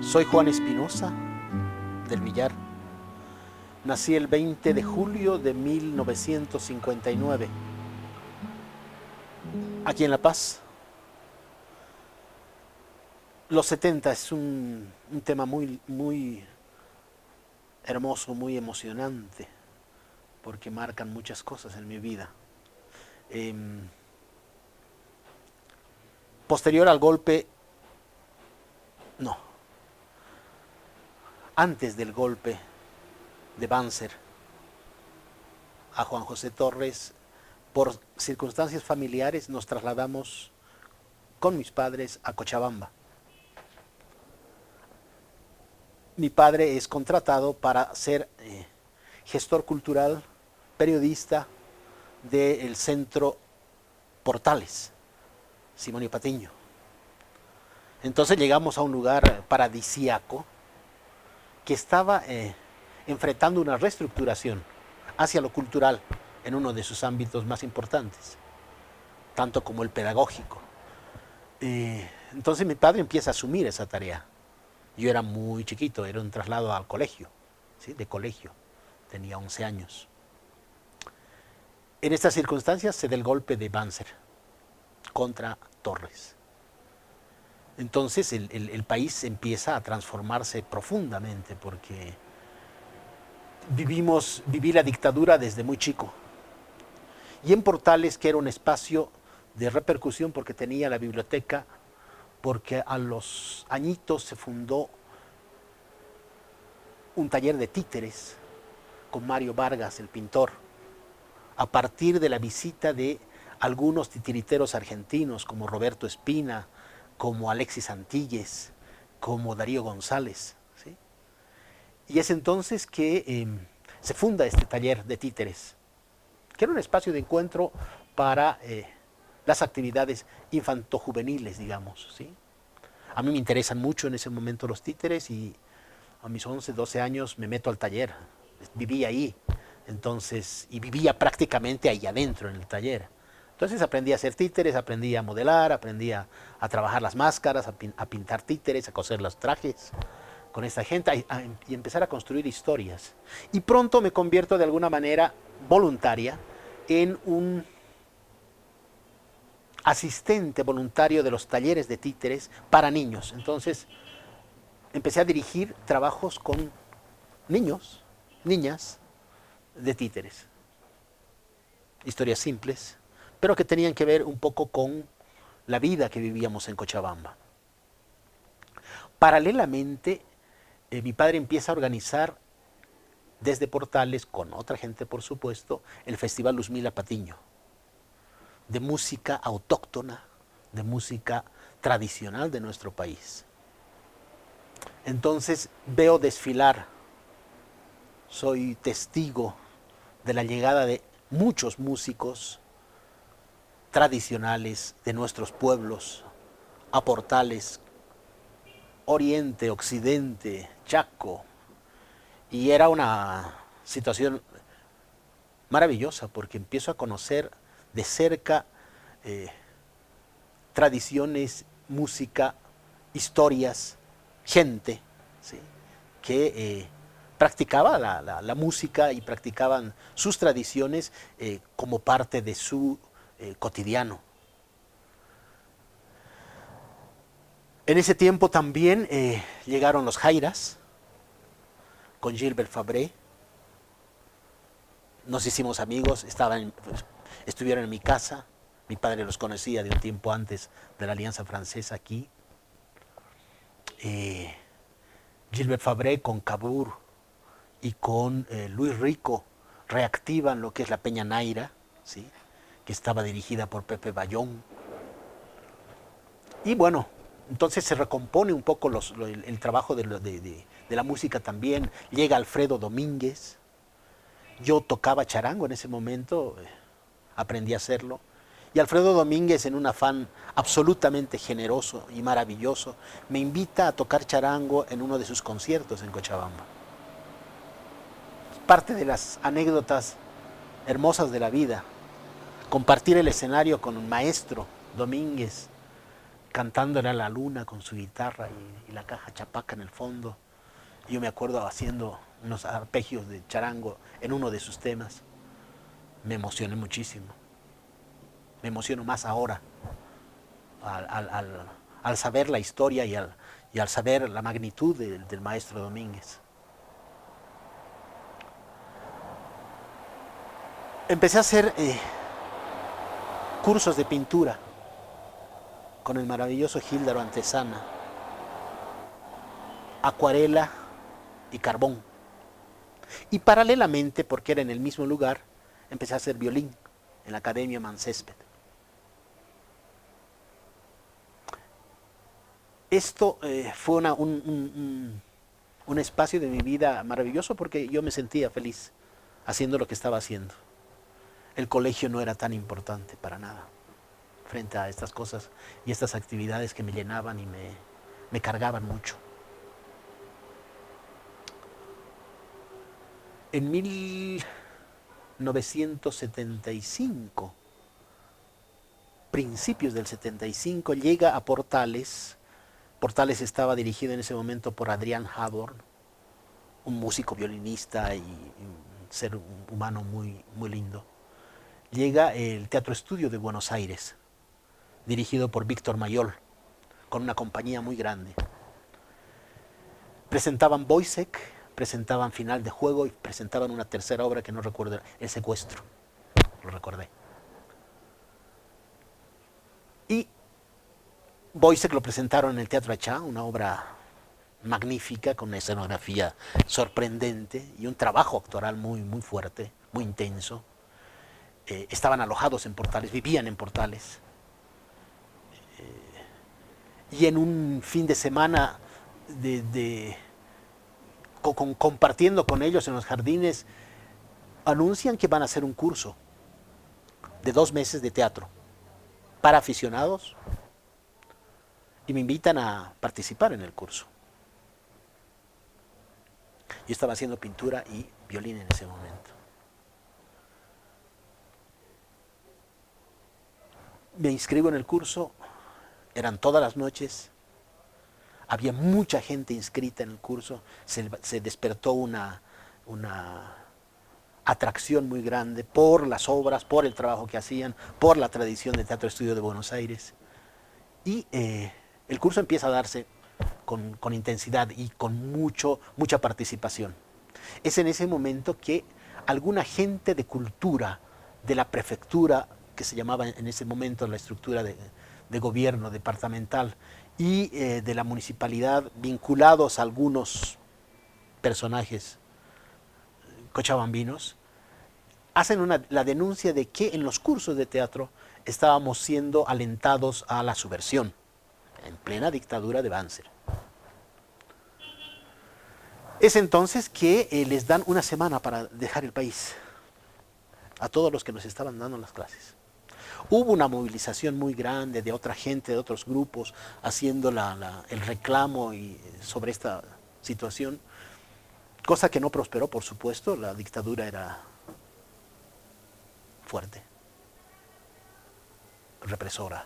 Soy Juan Espinosa, del Villar. Nací el 20 de julio de 1959, aquí en La Paz. Los 70 es un tema muy hermoso, muy emocionante, porque marcan muchas cosas en mi vida. Posterior al golpe, no, antes del golpe de Banzer a Juan José Torres, por circunstancias familiares nos trasladamos con mis padres a Cochabamba. Mi padre es contratado para ser gestor cultural, periodista del Centro Portales, Simonio Patiño. Entonces llegamos a un lugar paradisíaco que estaba enfrentando una reestructuración hacia lo cultural en uno de sus ámbitos más importantes, tanto como el pedagógico. Entonces mi padre empieza a asumir esa tarea. Yo era muy chiquito, era un traslado al colegio, ¿sí? De colegio, tenía 11 años. En estas circunstancias se da el golpe de Banzer contra Torres. Entonces el país empieza a transformarse profundamente porque viví la dictadura desde muy chico. Y en Portales, que era un espacio de repercusión porque tenía la biblioteca, porque a los añitos se fundó un taller de títeres con Mario Vargas, el pintor, a partir de la visita de algunos titiriteros argentinos como Roberto Espina, como Alexis Antilles, como Darío González, ¿sí? Y es entonces que se funda este taller de títeres, que era un espacio de encuentro para las actividades infantojuveniles, digamos, ¿sí? A mí me interesan mucho en ese momento los títeres y a mis 11, 12 años me meto al taller, viví ahí, entonces, y vivía prácticamente ahí adentro en el taller. Entonces aprendí a hacer títeres, aprendí a modelar, aprendí a trabajar las máscaras, a pintar títeres, a coser los trajes con esta gente y empezar a construir historias. Y pronto me convierto de alguna manera voluntaria en un asistente voluntario de los talleres de títeres para niños. Entonces empecé a dirigir trabajos con niños, niñas de títeres. Historias simples, pero que tenían que ver un poco con la vida que vivíamos en Cochabamba. Paralelamente, mi padre empieza a organizar desde Portales, con otra gente por supuesto, el Festival Luzmila Patiño, de música autóctona, de música tradicional de nuestro país. Entonces veo desfilar, soy testigo de la llegada de muchos músicos tradicionales de nuestros pueblos a Portales, Oriente, Occidente, Chaco, y era una situación maravillosa porque empiezo a conocer de cerca tradiciones, música, historias, gente, ¿sí? Que practicaba la música y practicaban sus tradiciones como parte de su cotidiano. En ese tiempo también llegaron los Jairas con Gilbert Fabré. Nos hicimos amigos, estuvieron en mi casa. Mi padre los conocía de un tiempo antes de la Alianza Francesa aquí. Gilbert Fabré con Cabur y con Luis Rico reactivan lo que es la Peña Naira, ¿sí? Que estaba dirigida por Pepe Bayón. Y bueno, entonces se recompone un poco el trabajo de la música también. Llega Alfredo Domínguez. Yo tocaba charango en ese momento, aprendí a hacerlo. Y Alfredo Domínguez, en un afán absolutamente generoso y maravilloso, me invita a tocar charango en uno de sus conciertos en Cochabamba. Parte de las anécdotas hermosas de la vida, compartir el escenario con un maestro, Domínguez, cantándole a la luna con su guitarra y la caja chapaca en el fondo. Yo me acuerdo haciendo unos arpegios de charango en uno de sus temas. Me emocioné muchísimo. Me emociono más ahora al saber la historia y al saber la magnitud del maestro Domínguez. Empecé a hacer cursos de pintura con el maravilloso Gíldaro Antesana, acuarela y carbón. Y paralelamente, porque era en el mismo lugar, empecé a hacer violín en la Academia Mancésped. Esto fue un espacio de mi vida maravilloso porque yo me sentía feliz haciendo lo que estaba haciendo. El colegio no era tan importante para nada frente a estas cosas y estas actividades que me llenaban y me cargaban mucho. En 1975, principios del 75, llega a Portales. Portales estaba dirigido en ese momento por Adrián Haborn, un músico violinista y un ser humano muy, muy lindo. Llega el Teatro Estudio de Buenos Aires, dirigido por Víctor Mayol, con una compañía muy grande. Presentaban Boisek, presentaban Final de Juego y presentaban una tercera obra que no recuerdo, El Secuestro, lo recordé. Y Boisek lo presentaron en el Teatro Achá, una obra magnífica, con una escenografía sorprendente y un trabajo actoral muy, muy fuerte, muy intenso. Estaban alojados en Portales, vivían en Portales. Y en un fin de semana compartiendo con ellos en los jardines, anuncian que van a hacer un curso de 2 meses de teatro para aficionados y me invitan a participar en el curso. Yo estaba haciendo pintura y violín en ese momento. Me inscribo en el curso, eran todas las noches, había mucha gente inscrita en el curso, se despertó una atracción muy grande por las obras, por el trabajo que hacían, por la tradición del Teatro Estudio de Buenos Aires. Y el curso empieza a darse con intensidad y con mucha participación. Es en ese momento que alguna gente de cultura de la prefectura, que se llamaba en ese momento la estructura de gobierno departamental, y de la municipalidad, vinculados a algunos personajes cochabambinos, hacen la denuncia de que en los cursos de teatro estábamos siendo alentados a la subversión, en plena dictadura de Banzer. Es entonces que les dan una semana para dejar el país a todos los que nos estaban dando las clases. Hubo una movilización muy grande de otra gente, de otros grupos, haciendo el reclamo sobre esta situación, cosa que no prosperó, por supuesto. La dictadura era fuerte, represora,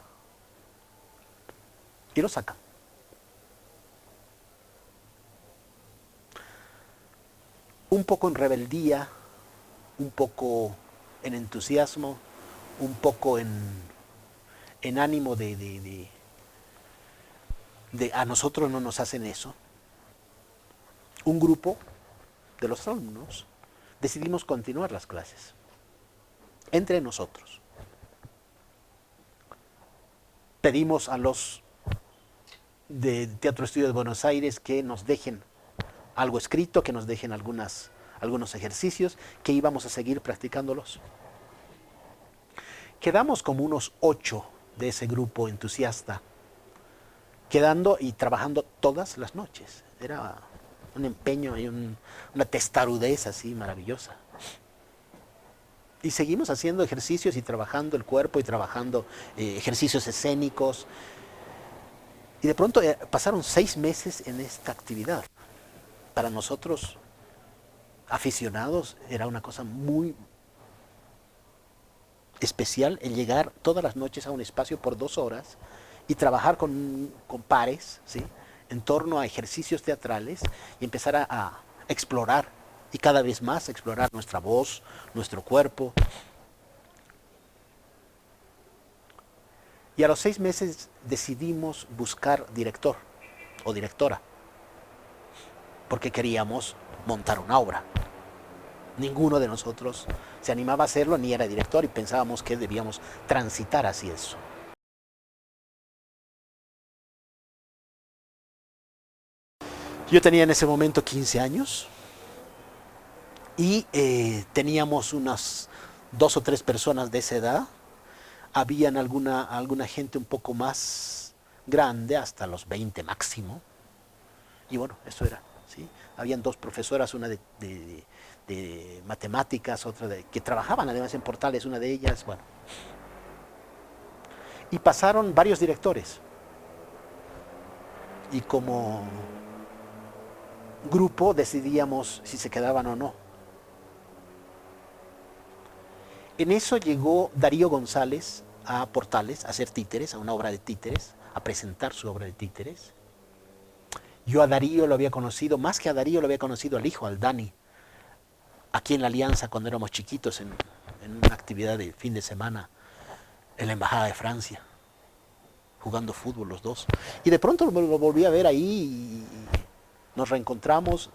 y lo sacan. Un poco en rebeldía, un poco en entusiasmo, un poco en ánimo de a nosotros no nos hacen eso. Un grupo de los alumnos decidimos continuar las clases entre nosotros. Pedimos a los de Teatro Estudio de Buenos Aires que nos dejen algo escrito, que nos dejen algunos ejercicios, que íbamos a seguir practicándolos. Quedamos como unos 8 de ese grupo entusiasta, quedando y trabajando todas las noches. Era un empeño y una testarudez así maravillosa. Y seguimos haciendo ejercicios y trabajando el cuerpo y trabajando ejercicios escénicos. Y de pronto pasaron 6 meses en esta actividad. Para nosotros, aficionados, era una cosa muy especial el llegar todas las noches a un espacio por 2 horas y trabajar con pares, ¿sí? En torno a ejercicios teatrales y empezar a explorar y cada vez más explorar nuestra voz, nuestro cuerpo. Y a los 6 meses decidimos buscar director o directora, porque queríamos montar una obra. Ninguno de nosotros se animaba a hacerlo ni era director y pensábamos que debíamos transitar hacia eso. Yo tenía en ese momento 15 años y teníamos unas 2 o 3 personas de esa edad. Habían alguna gente un poco más grande, hasta los 20 máximo. Y bueno, eso era, ¿sí? Habían 2 profesoras, una de matemáticas, otra que trabajaban además en Portales, una de ellas, bueno. Y pasaron varios directores. Y como grupo decidíamos si se quedaban o no. En eso llegó Darío González a Portales a hacer títeres, a una obra de títeres, a presentar su obra de títeres. Yo a Darío lo había conocido, más que a Darío lo había conocido al hijo, al Dani, aquí en la Alianza cuando éramos chiquitos en una actividad de fin de semana en la Embajada de Francia, jugando fútbol los dos. Y de pronto lo volví a ver ahí y nos reencontramos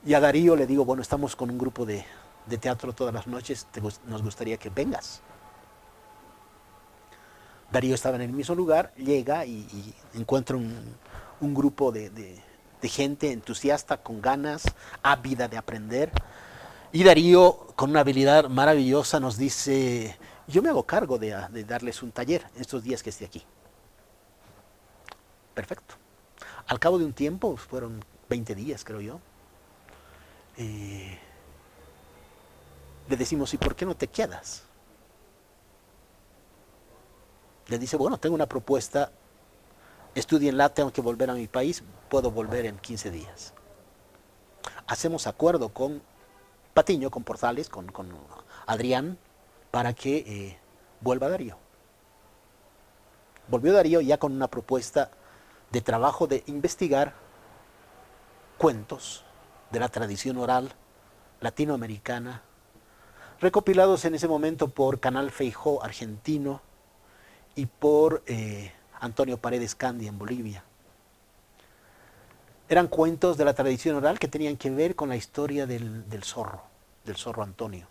y a Darío le digo, bueno, estamos con un grupo de teatro todas las noches, nos gustaría que vengas. Darío estaba en el mismo lugar, llega y encuentra un grupo de gente entusiasta, con ganas, ávida de aprender. Y Darío, con una habilidad maravillosa, nos dice, yo me hago cargo de darles un taller estos días que esté aquí. Perfecto. Al cabo de un tiempo, fueron 20 días creo yo, le decimos, ¿y por qué no te quedas? Le dice, bueno, tengo una propuesta, estudienla, tengo que volver a mi país, puedo volver en 15 días. Hacemos acuerdo con Patiño, con Portales, con Adrián, para que vuelva Darío. Volvió Darío ya con una propuesta de trabajo de investigar cuentos de la tradición oral latinoamericana, recopilados en ese momento por Canal Feijó argentino y por Antonio Paredes Candia en Bolivia. Eran cuentos de la tradición oral que tenían que ver con la historia del zorro Antonio.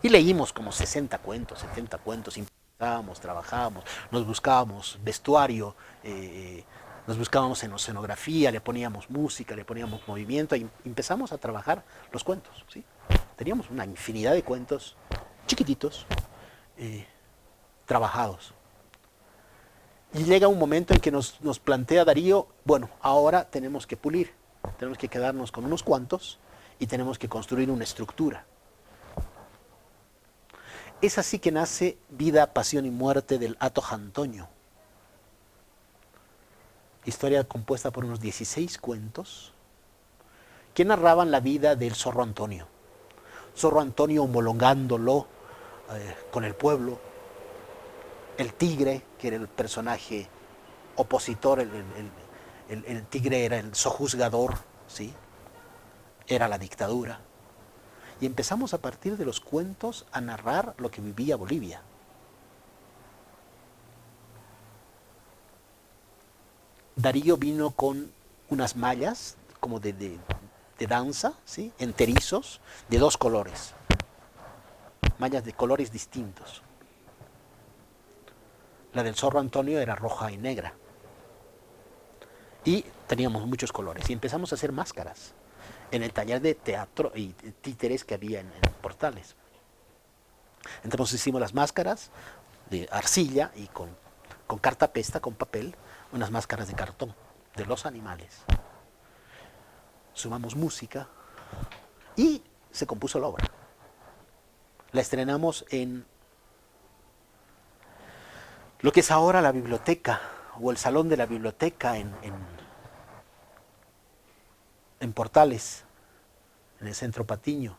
Y leímos como 60 cuentos, 70 cuentos, improvisábamos, trabajábamos, nos buscábamos vestuario, nos buscábamos en escenografía, le poníamos música, le poníamos movimiento y empezamos a trabajar los cuentos, ¿sí? Teníamos una infinidad de cuentos chiquititos, trabajados. Y llega un momento en que nos plantea Darío, bueno, ahora tenemos que pulir, tenemos que quedarnos con unos cuantos y tenemos que construir una estructura. Es así que nace Vida, Pasión y Muerte del Hato Antonio. Historia compuesta por unos 16 cuentos que narraban la vida del zorro Antonio. Zorro Antonio homologándolo con el pueblo. El tigre, que era el personaje opositor, el tigre era el sojuzgador, ¿sí? Era la dictadura. Y empezamos a partir de los cuentos a narrar lo que vivía Bolivia. Darío vino con unas mallas como de danza, ¿sí? Enterizos, de 2 colores. Mallas de colores distintos. La del zorro Antonio era roja y negra. Y teníamos muchos colores. Y empezamos a hacer máscaras en el taller de teatro y títeres que había en Portales. Entonces hicimos las máscaras de arcilla y con cartapesta, con papel, unas máscaras de cartón de los animales. Sumamos música y se compuso la obra. La estrenamos en lo que es ahora la biblioteca o el salón de la biblioteca en Portales, en el centro Patiño.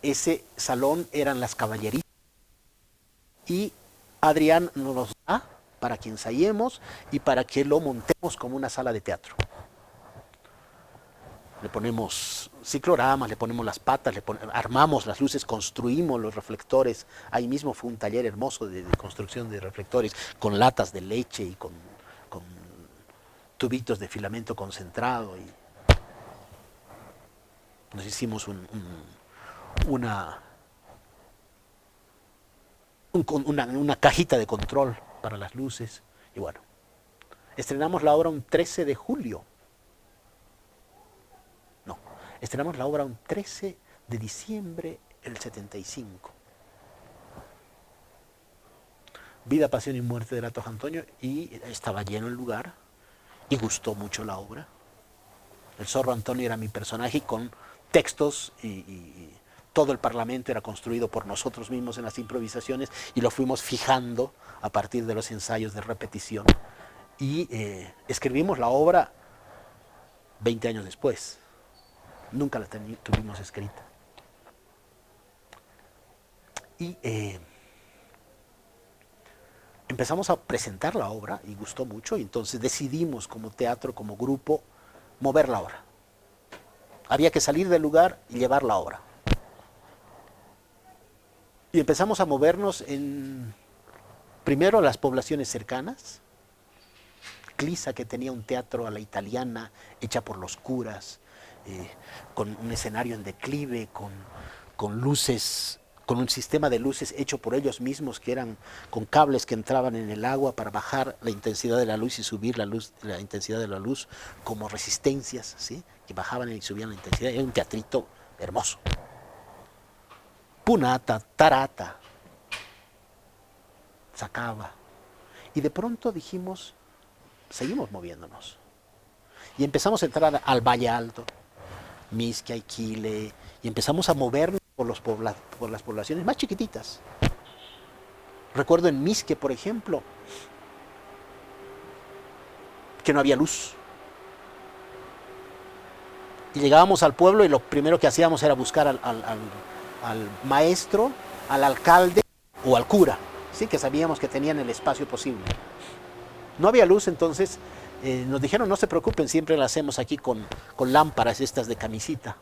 Ese salón eran las caballerizas y Adrián nos los da para que ensayemos y para que lo montemos como una sala de teatro. Le ponemos cicloramas, le ponemos las patas, armamos las luces, construimos los reflectores. Ahí mismo fue un taller hermoso de construcción de reflectores con latas de leche y con tubitos de filamento concentrado. Y nos hicimos una cajita de control para las luces. Y bueno, estrenamos la obra un 13 de julio. No, estrenamos la obra un 13 de diciembre del 75. Vida, Pasión y Muerte del Ato Antonio, y estaba lleno el lugar y gustó mucho la obra. El Zorro Antonio era mi personaje con textos y todo el Parlamento era construido por nosotros mismos en las improvisaciones y lo fuimos fijando a partir de los ensayos de repetición. Y escribimos la obra 20 años después. Nunca la tuvimos escrita. Y empezamos a presentar la obra y gustó mucho y entonces decidimos como teatro, como grupo, mover la obra. Había que salir del lugar y llevar la obra. Y empezamos a movernos en, primero, las poblaciones cercanas. Clisa, que tenía un teatro a la italiana, hecha por los curas, con un escenario en declive, con luces, con un sistema de luces hecho por ellos mismos, que eran con cables que entraban en el agua para bajar la intensidad de la luz y subir la intensidad de la luz, como resistencias, ¿sí?, que bajaban y subían la intensidad. Era un teatrito hermoso. Punata, tarata, sacaba. Y de pronto dijimos, seguimos moviéndonos. Y empezamos a entrar al Valle Alto, Mixquiac, Quile, y empezamos a movernos por las poblaciones más chiquititas. Recuerdo en Mixque, por ejemplo, que no había luz. Y llegábamos al pueblo y lo primero que hacíamos era buscar al maestro, al alcalde o al cura, ¿sí?, que sabíamos que tenían el espacio posible. No había luz, entonces nos dijeron, no se preocupen, siempre la hacemos aquí con lámparas estas de camisita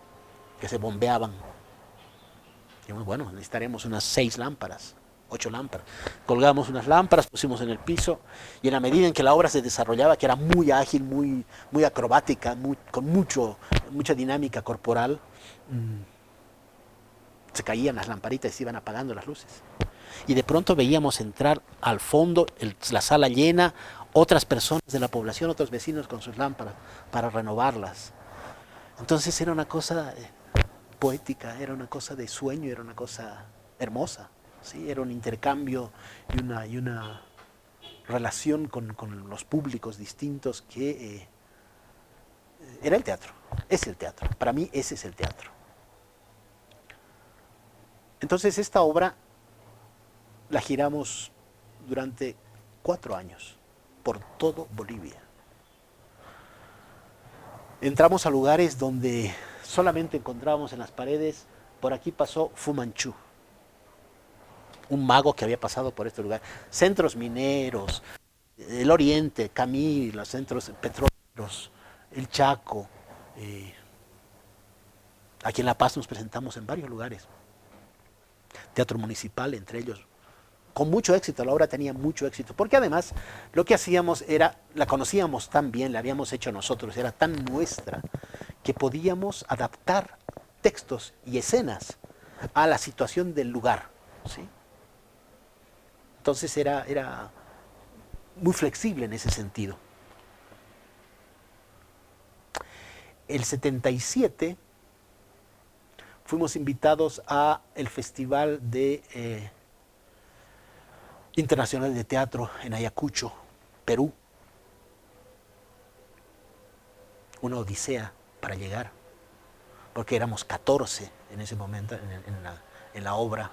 que se bombeaban. Y bueno, necesitaremos unas 6 lámparas, 8 lámparas. Colgamos unas lámparas, pusimos en el piso, y en la medida en que la obra se desarrollaba, que era muy ágil, muy acrobática, con mucha dinámica corporal, se caían las lamparitas y se iban apagando las luces. Y de pronto veíamos entrar al fondo, la sala llena, otras personas de la población, otros vecinos con sus lámparas para renovarlas. Entonces era una cosa poética, era una cosa de sueño, era una cosa hermosa, ¿sí? Era un intercambio y una relación con los públicos distintos que era el teatro, es el teatro. Para mí ese es el teatro. Entonces esta obra la giramos durante 4 años por todo Bolivia. Entramos a lugares donde solamente encontrábamos en las paredes, por aquí pasó Fu Manchu, un mago que había pasado por este lugar. Centros mineros, el Oriente, Camil, los centros petroleros, el Chaco. Aquí en La Paz nos presentamos en varios lugares. Teatro Municipal, entre ellos. Con mucho éxito, la obra tenía mucho éxito, porque además lo que hacíamos era, la conocíamos tan bien, la habíamos hecho nosotros, era tan nuestra, que podíamos adaptar textos y escenas a la situación del lugar, ¿sí? Entonces era muy flexible en ese sentido. El 77 fuimos invitados a el Festival Internacional de Teatro en Ayacucho, Perú. Una odisea para llegar, porque éramos 14 en ese momento en la obra.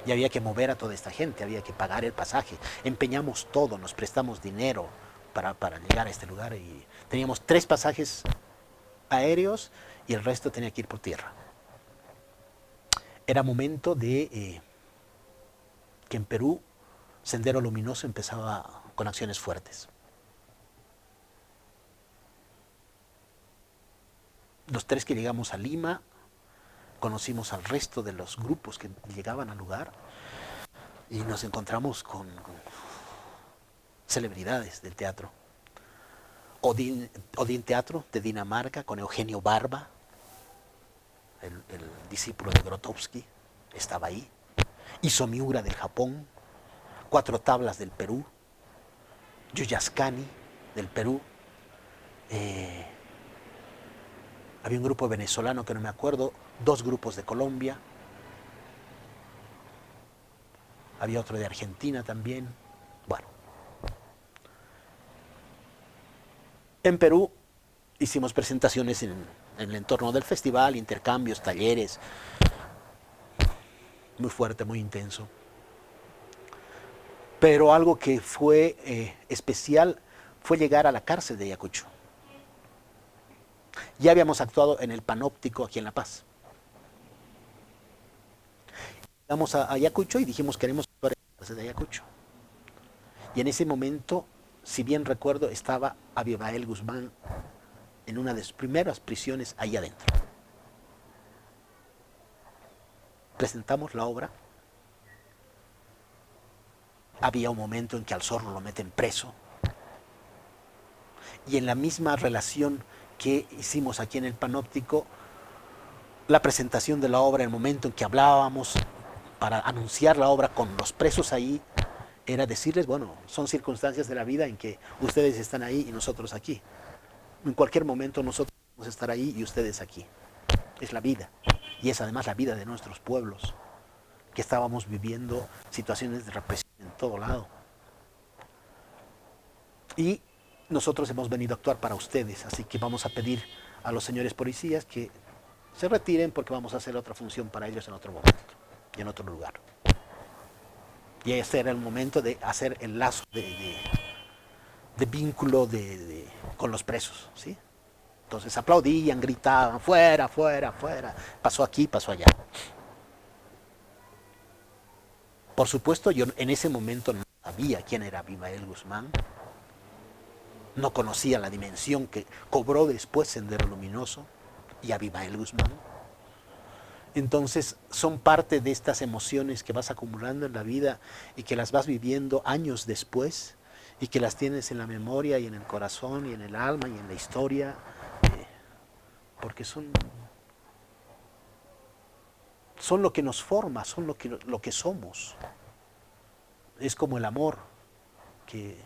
Y había que mover a toda esta gente, había que pagar el pasaje. Empeñamos todo, nos prestamos dinero para llegar a este lugar y teníamos 3 pasajes aéreos y el resto tenía que ir por tierra. Era momento de que en Perú Sendero Luminoso empezaba con acciones fuertes. Los 3 que llegamos a Lima, conocimos al resto de los grupos que llegaban al lugar y nos encontramos con celebridades del teatro. Odín Teatro de Dinamarca con Eugenio Barba, el discípulo de Grotowski, estaba ahí. Issō Miura del Japón, 4 Tablas del Perú, Yuyascani del Perú. Había un grupo venezolano que no me acuerdo, 2 grupos de Colombia. Había otro de Argentina también. Bueno. En Perú hicimos presentaciones en el entorno del festival, intercambios, talleres. Muy fuerte, muy intenso. Pero algo que fue especial fue llegar a la cárcel de Ayacucho. Ya habíamos actuado en el Panóptico aquí en La Paz. Llegamos a Ayacucho y dijimos queremos actuar en la cárcel de Ayacucho. Y en ese momento, si bien recuerdo, estaba Abimael Guzmán en una de sus primeras prisiones ahí adentro. Presentamos la obra. Había un momento en que al Zorro lo meten preso. Y en la misma relación que hicimos aquí en el Panóptico, la presentación de la obra, el momento en que hablábamos para anunciar la obra con los presos ahí, era decirles, bueno, son circunstancias de la vida en que ustedes están ahí y nosotros aquí. En cualquier momento nosotros vamos a estar ahí y ustedes aquí. Es la vida. Y es además la vida de nuestros pueblos, que estábamos viviendo situaciones de represión en todo lado. Y nosotros hemos venido a actuar para ustedes, así que vamos a pedir a los señores policías que se retiren porque vamos a hacer otra función para ellos en otro momento y en otro lugar. Y ese era el momento de hacer el lazo de vínculo con los presos, ¿sí? Entonces aplaudían, gritaban, fuera, fuera, fuera, pasó aquí, pasó allá. Por supuesto, yo en ese momento no sabía quién era Abimael Guzmán, no conocía la dimensión que cobró después Sendero Luminoso y Abimael Guzmán. Entonces son parte de estas emociones que vas acumulando en la vida y que las vas viviendo años después y que las tienes en la memoria y en el corazón y en el alma y en la historia, porque son lo que nos forma, son lo que somos. Es como el amor, que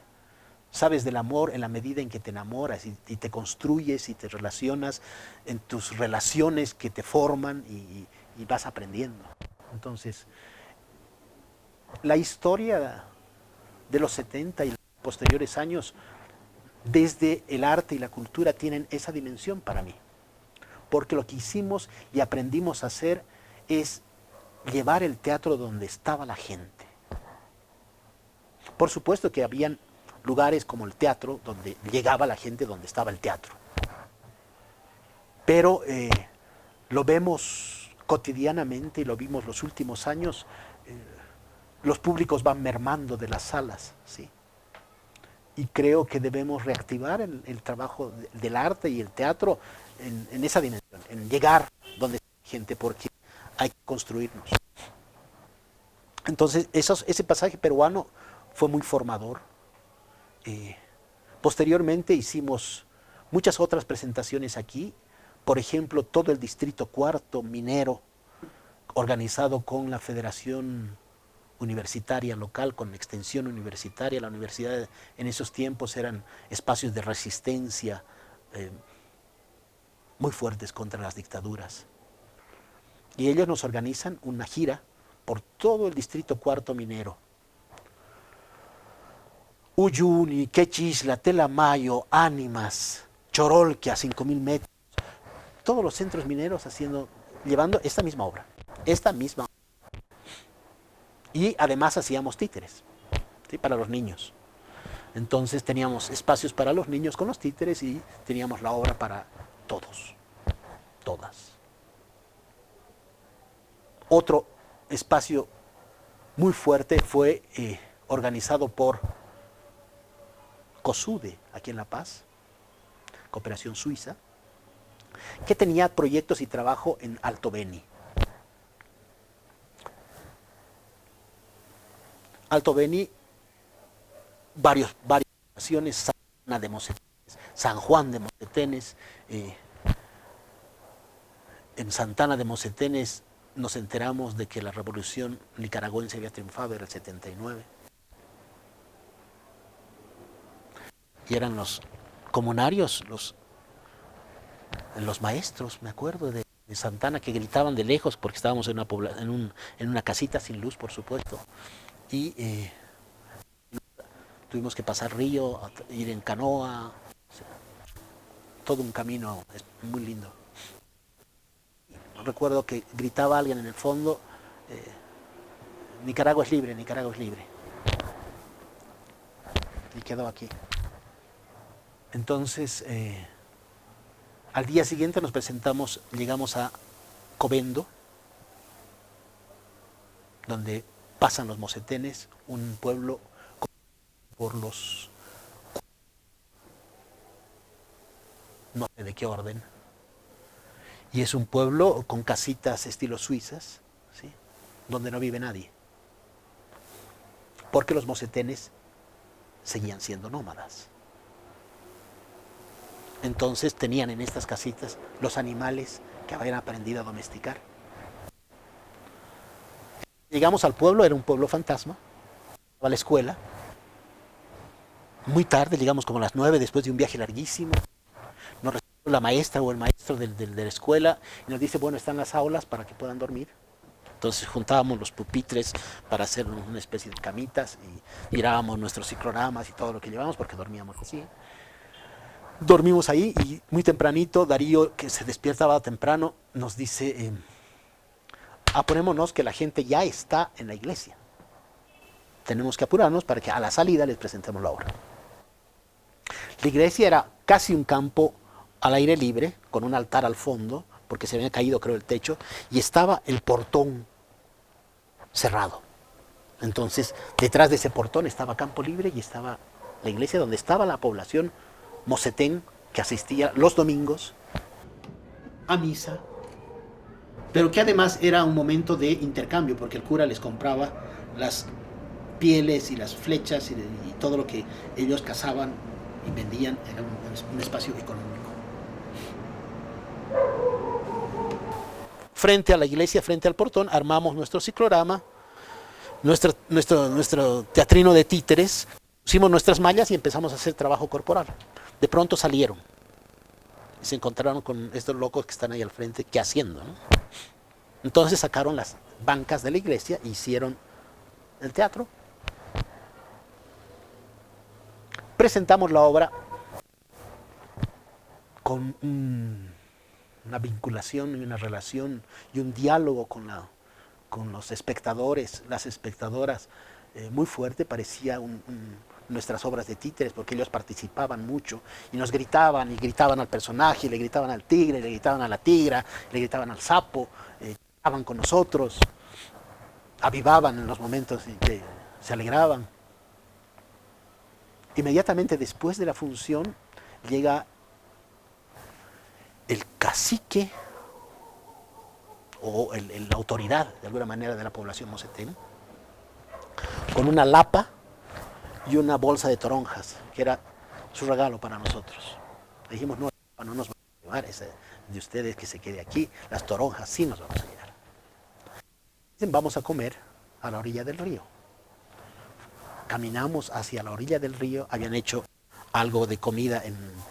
sabes del amor en la medida en que te enamoras y te construyes y te relacionas en tus relaciones que te forman y vas aprendiendo. Entonces, la historia de los 70 y los posteriores años, desde el arte y la cultura, tienen esa dimensión para mí. Porque lo que hicimos y aprendimos a hacer es llevar el teatro donde estaba la gente. Por supuesto que habían lugares como el teatro donde llegaba la gente donde estaba el teatro. Pero lo vemos cotidianamente y lo vimos los últimos años, los públicos van mermando de las salas, ¿sí? Y creo que debemos reactivar el trabajo del arte y el teatro en esa dimensión, en llegar donde está la gente, porque hay que construirnos. Entonces, ese pasaje peruano fue muy formador. Posteriormente hicimos muchas otras presentaciones aquí, por ejemplo, todo el Distrito Cuarto minero, organizado con la Federación Universitaria local, con extensión universitaria. La universidad en esos tiempos eran espacios de resistencia muy fuertes contra las dictaduras. Y ellos nos organizan una gira por todo el Distrito Cuarto minero. Uyuni, Quechisla, Telamayo, Ánimas, Chorolque a 5.000 metros. Todos los centros mineros llevando esta misma obra. Y además hacíamos títeres, ¿sí? Para los niños. Entonces teníamos espacios para los niños con los títeres y teníamos la obra para todos, todas. Otro espacio muy fuerte fue organizado por COSUDE, aquí en La Paz, Cooperación Suiza, que tenía proyectos y trabajo en Alto Beni. Alto Beni, varias ocasiones, Santana de Mocetenes, San Juan de Mocetenes. En Santana de Mocetenes nos enteramos de que la revolución nicaragüense había triunfado, era el 79. Y eran los comunarios, los maestros, me acuerdo, de Santana, que gritaban de lejos porque estábamos en una casita sin luz, por supuesto. Y tuvimos que pasar río, ir en canoa, o sea, todo un camino muy lindo. Recuerdo que gritaba alguien en el fondo, Nicaragua es libre, Nicaragua es libre. Y quedó aquí. Entonces, al día siguiente nos presentamos, llegamos a Covendo, donde pasan los mocetenes, un pueblo por los, no sé de qué orden, y es un pueblo con casitas estilo suizas, ¿sí? Donde no vive nadie, porque los mocetenes seguían siendo nómadas. Entonces tenían en estas casitas los animales que habían aprendido a domesticar. Llegamos al pueblo, era un pueblo fantasma, a la escuela, muy tarde, llegamos como a las 9 después de un viaje larguísimo. Nos recibió la maestra o el maestro de la escuela y nos dice, bueno, están las aulas para que puedan dormir. Entonces juntábamos los pupitres para hacer una especie de camitas y mirábamos nuestros cicloramas y todo lo que llevábamos porque dormíamos así. Dormimos ahí y muy tempranito Darío, que se despiertaba temprano, nos dice, apurémonos que la gente ya está en la iglesia. Tenemos que apurarnos para que a la salida les presentemos la obra. La iglesia era casi un campo al aire libre, con un altar al fondo, porque se había caído, creo, el techo, y estaba el portón cerrado. Entonces, detrás de ese portón estaba campo libre y estaba la iglesia donde estaba la población mocetén que asistía los domingos a misa, pero que además era un momento de intercambio, porque el cura les compraba las pieles y las flechas y todo lo que ellos cazaban y vendían. Era un espacio económico. Frente a la iglesia, frente al portón, armamos nuestro ciclorama, nuestro teatrino de títeres, pusimos nuestras mallas y empezamos a hacer trabajo corporal. De pronto salieron y se encontraron con estos locos que están ahí al frente, ¿qué haciendo, no? Entonces sacaron las bancas de la iglesia e hicieron el teatro. Presentamos la obra con una vinculación y una relación y un diálogo con los espectadores, las espectadoras, muy fuerte. Parecía nuestras obras de títeres, porque ellos participaban mucho y nos gritaban, y gritaban al personaje, y le gritaban al tigre, le gritaban a la tigra, le gritaban al sapo, estaban con nosotros, avivaban en los momentos en que se alegraban. Inmediatamente después de la función llega el cacique o la autoridad, de alguna manera, de la población mocetén, con una lapa y una bolsa de toronjas, que era su regalo para nosotros. Le dijimos, no nos van a llevar ese de ustedes, que se quede aquí, las toronjas sí nos vamos a llevar. Dicen, vamos a comer a la orilla del río. Caminamos hacia la orilla del río, habían hecho algo de comida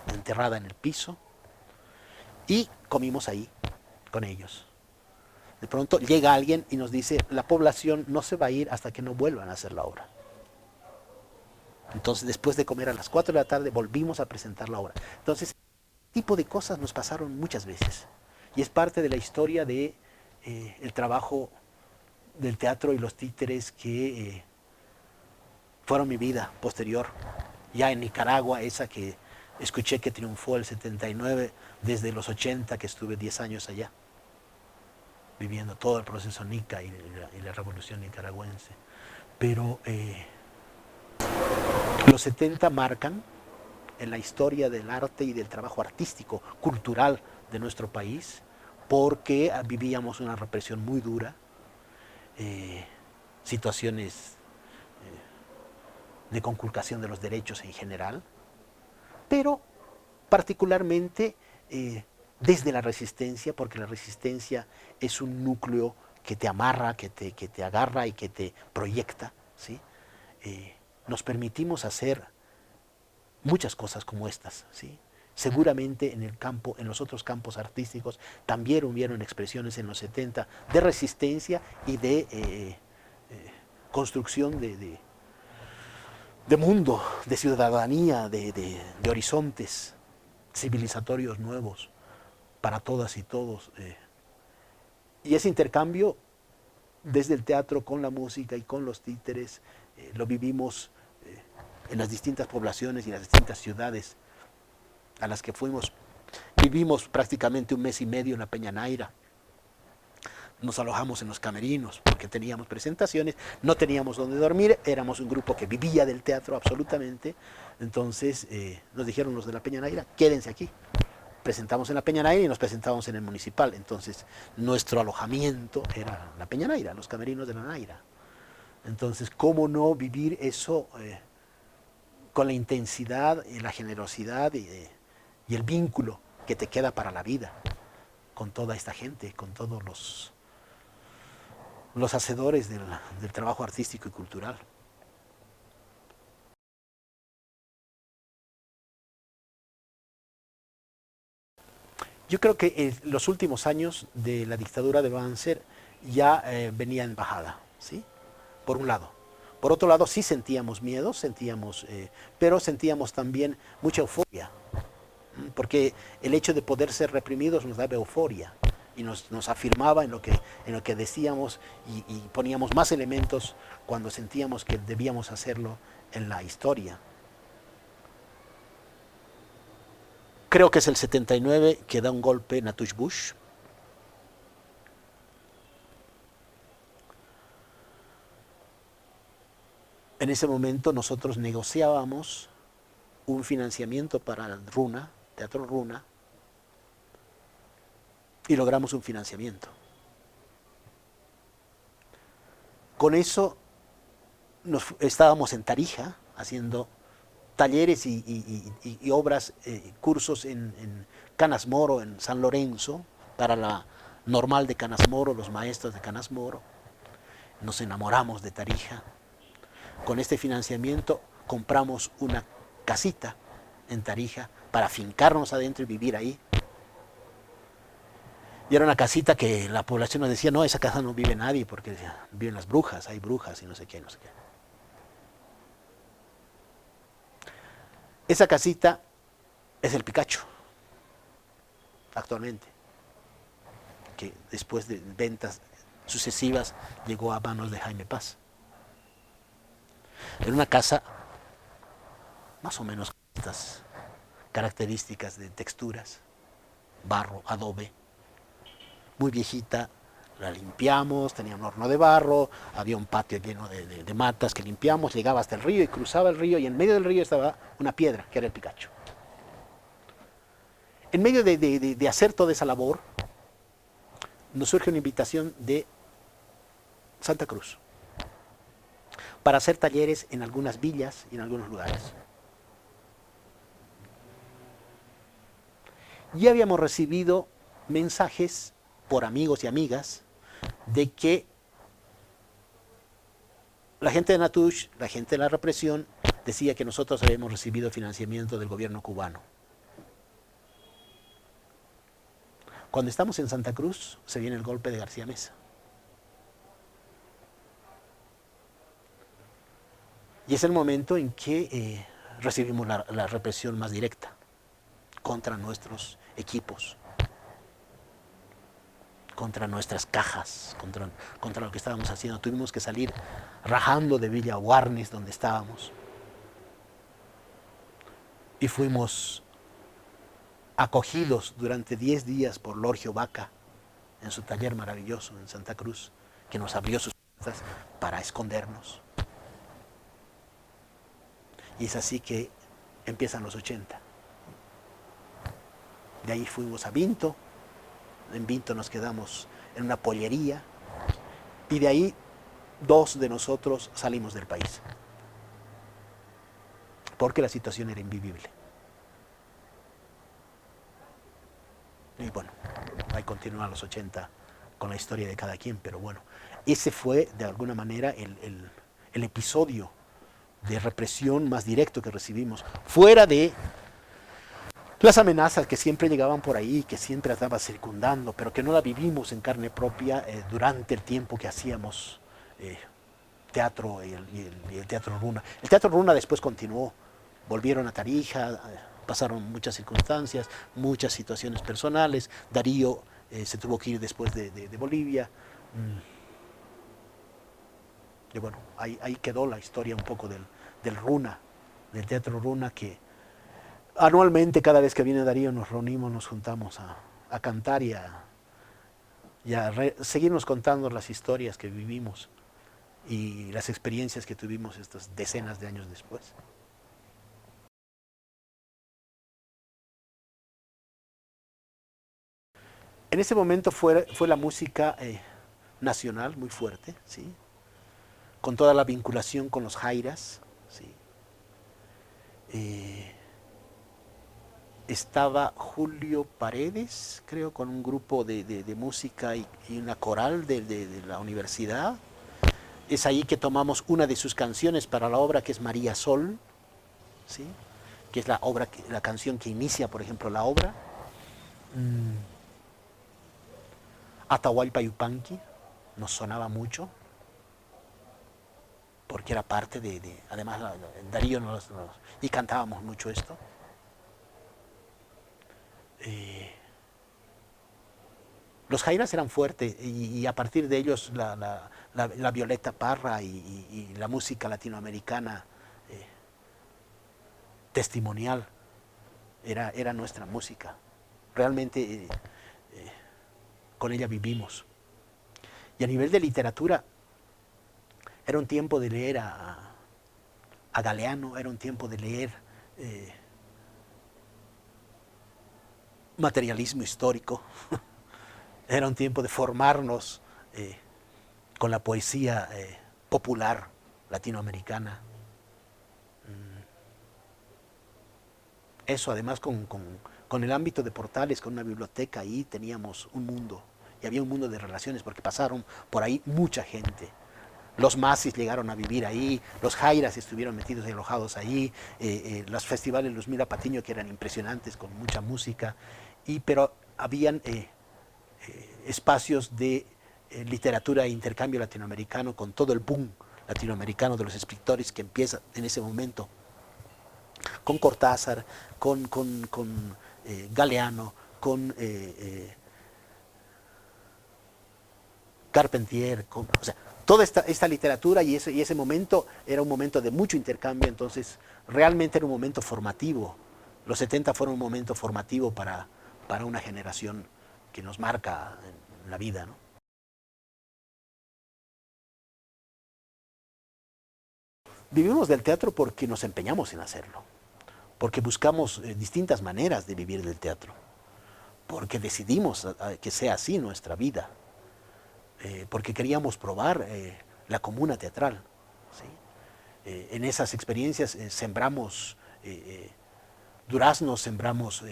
enterrada en el piso, y comimos ahí con ellos. De pronto llega alguien y nos dice, la población no se va a ir hasta que no vuelvan a hacer la obra. Entonces, después de comer a las 4 de la tarde, volvimos a presentar la obra. Entonces, este tipo de cosas nos pasaron muchas veces. Y es parte de la historia de el trabajo del teatro y los títeres que fueron mi vida posterior. Ya en Nicaragua, esa que escuché que triunfó el 79, desde los 80 que estuve 10 años allá, viviendo todo el proceso Nica y la revolución nicaragüense. Pero los 70 marcan en la historia del arte y del trabajo artístico, cultural de nuestro país, porque vivíamos una represión muy dura, situaciones de conculcación de los derechos en general, pero particularmente desde la resistencia, porque la resistencia es un núcleo que te amarra, que te agarra y que te proyecta, ¿sí? Nos permitimos hacer muchas cosas como estas, ¿sí? Seguramente en el campo, en los otros campos artísticos, también hubieron expresiones en los 70 de resistencia y de construcción de mundo, de ciudadanía, de horizontes civilizatorios nuevos para todas y todos. Y ese intercambio desde el teatro con la música y con los títeres lo vivimos en las distintas poblaciones y en las distintas ciudades a las que fuimos. Vivimos prácticamente un mes y medio en la Peña Naira. Nos alojamos en los camerinos porque teníamos presentaciones, no teníamos donde dormir, éramos un grupo que vivía del teatro absolutamente. Entonces nos dijeron los de la Peña Naira, quédense aquí. Presentamos en la Peña Naira y nos presentamos en el municipal. Entonces nuestro alojamiento era la Peña Naira, los camerinos de la Naira. Entonces, ¿cómo no vivir eso con la intensidad y la generosidad y el vínculo que te queda para la vida con toda esta gente, con todos los hacedores del trabajo artístico y cultural? Yo creo que los últimos años de la dictadura de Banzer ya venía en bajada, ¿sí? Por un lado. Por otro lado, sí sentíamos miedo, pero sentíamos también mucha euforia, porque el hecho de poder ser reprimidos nos daba euforia y nos afirmaba en lo que decíamos y poníamos más elementos cuando sentíamos que debíamos hacerlo en la historia. Creo que es el 79 que da un golpe Natush Bush. En ese momento nosotros negociábamos un financiamiento para el Runa, Teatro Runa, y logramos un financiamiento. Con eso estábamos en Tarija haciendo talleres y obras, cursos en Canas Moro, en San Lorenzo, para la normal de Canas Moro, los maestros de Canas Moro. Nos enamoramos de Tarija. Con este financiamiento compramos una casita en Tarija para fincarnos adentro y vivir ahí. Y era una casita que la población nos decía, no, esa casa no vive nadie porque viven las brujas, hay brujas y no sé qué, no sé qué. Esa casita es el Picacho, actualmente, que después de ventas sucesivas llegó a manos de Jaime Paz. Era una casa más o menos con estas características de texturas, barro, adobe, muy viejita. La limpiamos, tenía un horno de barro, había un patio lleno de matas que limpiamos, llegaba hasta el río y cruzaba el río y en medio del río estaba una piedra, que era el Picacho. En medio de hacer toda esa labor, nos surge una invitación de Santa Cruz para hacer talleres en algunas villas y en algunos lugares. Ya habíamos recibido mensajes por amigos y amigas de que la gente de Natush, la gente de la represión, decía que nosotros habíamos recibido financiamiento del gobierno cubano. Cuando estamos en Santa Cruz, se viene el golpe de García Meza. Y es el momento en que recibimos la represión más directa contra nuestros equipos. contra nuestras cajas, contra lo que estábamos haciendo. Tuvimos que salir rajando de Villa Warnes, donde estábamos. Y fuimos acogidos durante 10 días por Lorgio Vaca en su taller maravilloso en Santa Cruz, que nos abrió sus puertas para escondernos. Y es así que empiezan los 80. De ahí fuimos a Vinto. En Vinto nos quedamos en una pollería. Y de ahí 2 de nosotros salimos del país. Porque la situación era invivible. Y bueno, ahí continúan los 80 con la historia de cada quien. Pero bueno, ese fue de alguna manera el episodio de represión más directo que recibimos. Fuera de las amenazas que siempre llegaban por ahí, que siempre estaban circundando, pero que no la vivimos en carne propia durante el tiempo que hacíamos teatro y el Teatro Runa. El Teatro Runa después continuó, volvieron a Tarija, pasaron muchas circunstancias, muchas situaciones personales. Darío se tuvo que ir después de Bolivia. Y bueno, ahí quedó la historia un poco del Runa, del Teatro Runa, que anualmente cada vez que viene Darío nos reunimos, nos juntamos a cantar y a seguirnos contando las historias que vivimos y las experiencias que tuvimos estas decenas de años después. En ese momento fue la música nacional muy fuerte, ¿sí? Con toda la vinculación con los jairas, ¿sí? Estaba Julio Paredes, creo, con un grupo de música y una coral de la universidad. Es ahí que tomamos una de sus canciones para la obra, que es María Sol, ¿sí? Que es la canción que inicia, por ejemplo, la obra. Atahualpa Yupanqui nos sonaba mucho, porque era parte además Darío y cantábamos mucho esto. Los jairas eran fuertes y a partir de ellos la Violeta Parra y la música latinoamericana testimonial era nuestra música. Realmente con ella vivimos. Y a nivel de literatura, era un tiempo de leer a Galeano, era un tiempo de leer materialismo histórico, era un tiempo de formarnos con la poesía popular latinoamericana. Eso además con el ámbito de Portales, con una biblioteca, ahí teníamos un mundo, y había un mundo de relaciones, porque pasaron por ahí mucha gente. Los masis llegaron a vivir ahí, los jairas estuvieron metidos y alojados ahí, los festivales Luz Mira Patiño, que eran impresionantes, con mucha música, pero habían espacios de literatura e intercambio latinoamericano, con todo el boom latinoamericano de los escritores que empieza en ese momento, con Cortázar, con Galeano, con Carpentier, o sea, toda esta literatura y ese momento era un momento de mucho intercambio. Entonces realmente era un momento formativo. Los 70 fueron un momento formativo para una generación que nos marca en la vida, ¿no? Vivimos del teatro porque nos empeñamos en hacerlo, porque buscamos distintas maneras de vivir del teatro, porque decidimos que sea así nuestra vida, porque queríamos probar la comuna teatral, ¿sí? En esas experiencias sembramos duraznos, sembramos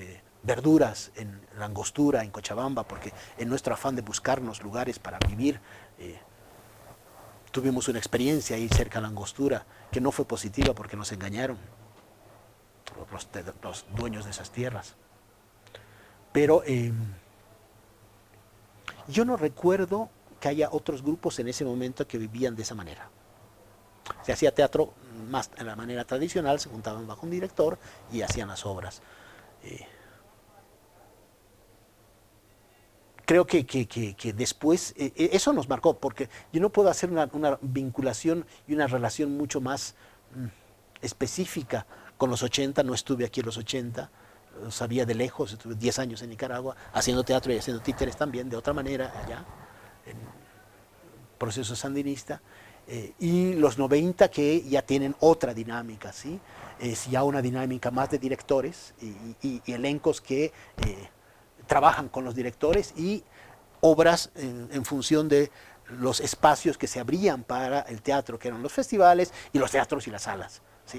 verduras en la Angostura, en Cochabamba, porque en nuestro afán de buscarnos lugares para vivir, tuvimos una experiencia ahí cerca de la Angostura que no fue positiva porque nos engañaron los dueños de esas tierras. Pero yo no recuerdo que haya otros grupos en ese momento que vivían de esa manera. Se hacía teatro más en la manera tradicional, se juntaban bajo un director y hacían las obras. creo que después eso nos marcó, porque yo no puedo hacer una vinculación y una relación mucho más específica con los 80. No estuve aquí en los 80, sabía de lejos, estuve 10 años en Nicaragua haciendo teatro y haciendo títeres también, de otra manera allá, en proceso sandinista. Y los 90 que ya tienen otra dinámica, ¿sí? Es ya una dinámica más de directores y elencos que trabajan con los directores y obras en función de los espacios que se abrían para el teatro, que eran los festivales y los teatros y las salas, ¿sí?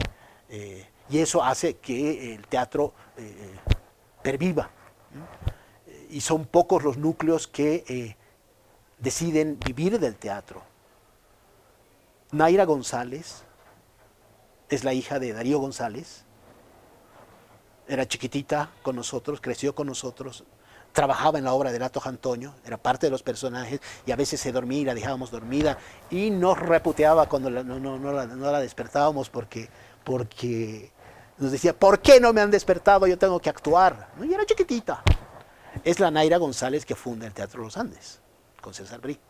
Y eso hace que el teatro perviva, ¿sí? Y son pocos los núcleos que deciden vivir del teatro. Naira González es la hija de Darío González, era chiquitita con nosotros, creció con nosotros, trabajaba en la obra de Lato Antonio, era parte de los personajes y a veces se dormía y la dejábamos dormida y nos reputeaba cuando no la despertábamos porque nos decía, ¿por qué no me han despertado? Yo tengo que actuar. ¿No? Y era chiquitita. Es la Naira González que funda el Teatro Los Andes, con César Brí.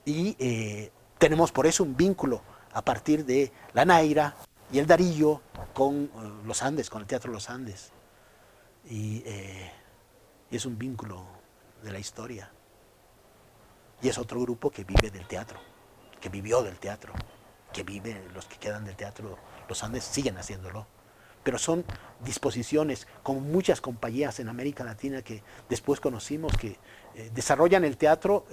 Y tenemos por eso un vínculo a partir de la Naira y el Darío con Los Andes, con el Teatro Los Andes. Y es un vínculo de la historia. Y es otro grupo que vive del teatro, que vivió del teatro, que vive, los que quedan del Teatro Los Andes siguen haciéndolo. Pero son disposiciones, como muchas compañías en América Latina que después conocimos, que desarrollan el teatro,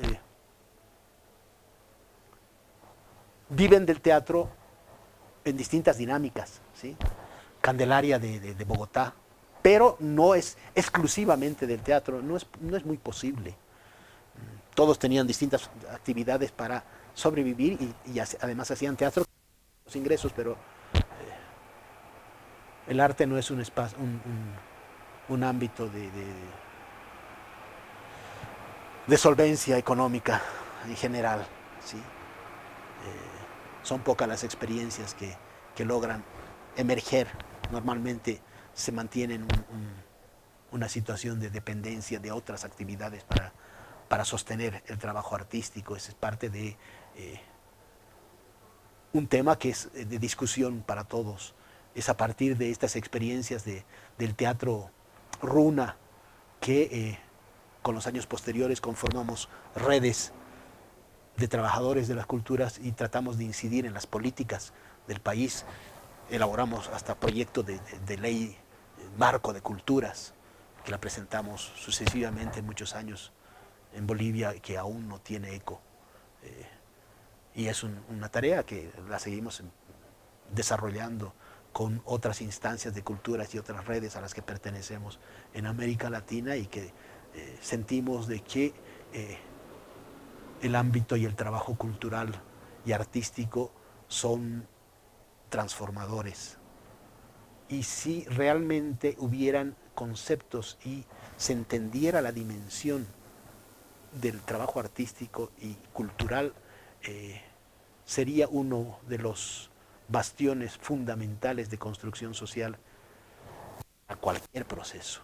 viven del teatro en distintas dinámicas, ¿sí? Candelaria de Bogotá, pero no es exclusivamente del teatro, no es muy posible. Todos tenían distintas actividades para sobrevivir y además hacían teatro, los ingresos, pero el arte no es un espacio, un ámbito de solvencia económica en general, ¿sí? Son pocas las experiencias que logran emerger. Normalmente se mantiene en una situación de dependencia de otras actividades para sostener el trabajo artístico. Esa es parte de un tema que es de discusión para todos. Es a partir de estas experiencias del teatro runa que con los años posteriores conformamos redes de trabajadores de las culturas y tratamos de incidir en las políticas del país. Elaboramos hasta proyectos de ley marco de culturas, que la presentamos sucesivamente en muchos años en Bolivia, que aún no tiene eco. Y es una tarea que la seguimos desarrollando con otras instancias de culturas y otras redes a las que pertenecemos en América Latina y que sentimos de que el ámbito y el trabajo cultural y artístico son transformadores. Y si realmente hubieran conceptos y se entendiera la dimensión del trabajo artístico y cultural, sería uno de los bastiones fundamentales de construcción social a cualquier proceso.